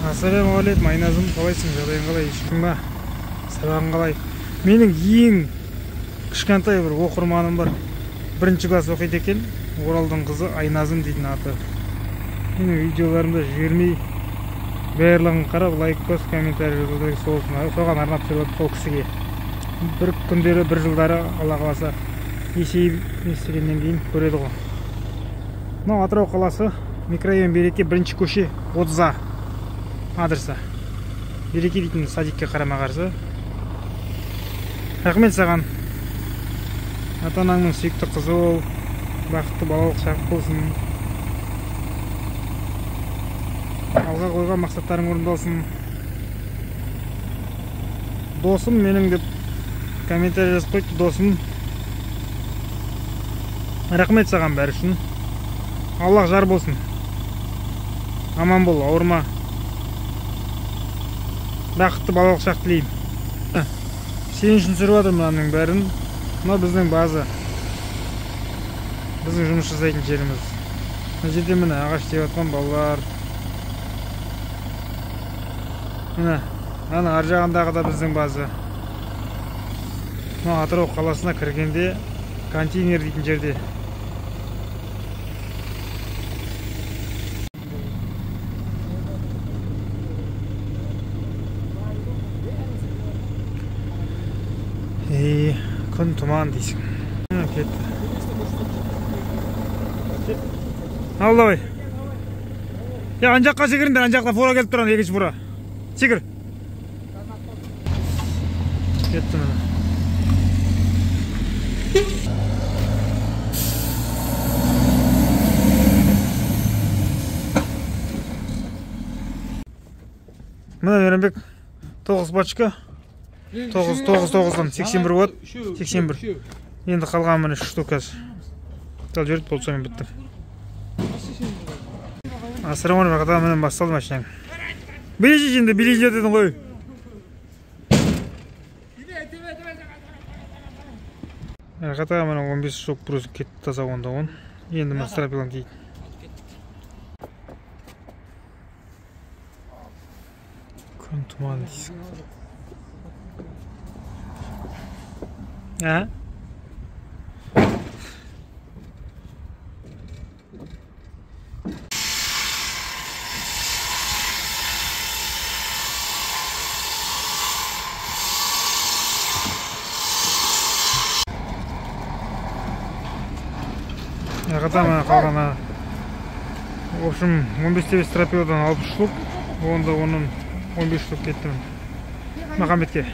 Ассалаумағалейкум, Айназым, қалайсың? Жағдайың қалай? Шықың ба? Сабағың қалай? Менің ең кішкентай бір оқырманым бар. 1-ші класс оқиды екен. Оралдың қызы Айназым дейтін аты. Менің видеоларымды жібермей, барлығын қарап, лайк пост, комментарий жазып, соған арнап сөйлеп сол кісіге. Бір күндері, бір жылдары Алла қаласа есейіп естігеннен кейін көреді ғой. Мынау Атырау қаласы, микрорайон Береке, 1-ші көше 30А адресі. Береке дейтін садикке қарама қарсы. Рахмет саған. Ата-анаңның сүйікті қызы бол, бақытты балалық шақ болсын. Алға қойған мақсаттарың орындалсын. Досым менің деп комментарий жазып қойды, досым. Рахмет саған бәрі үшін. Аллах жар болсын. Аман бол, ауырма. Бақытты балалық шақ тілеймін. Сен үшін сүріп жатырмын мынаның бәрін. Мына біздің база. Біздің жұмыс жасайтын жеріміз. Мына жерде міне ағаш деп жатқан балалар. Міне, ана ар жағындағы да біздің база. Мына Атырау қаласына кіргенде контейнер дейтін жерде. Күн тұман дейсің. Кетті. Ал давай. Ан жаққа секіріңдер, ан жақта фура келіп тұрған, екінші фура. Секір. Кетті мені. Мына Меренбек 9 бачка. 9-9-9-дан 81 болады. 81. Енді қалған міне 3 штук қазір. Дал жүріп болса мен біттім. Ассаламағалейкум, қата менен басталды машинаң. Билежи şimdi, билежи дедің ғой. Қата менен 15 штук брус кетті таза онда он. Енді мен страпилан дейді. Күн тұман дейсің. Ha? Қатама қалғана. В общем, 15 стропилодан 60 штук, онда оның 15 штук кетті. Махамбетке.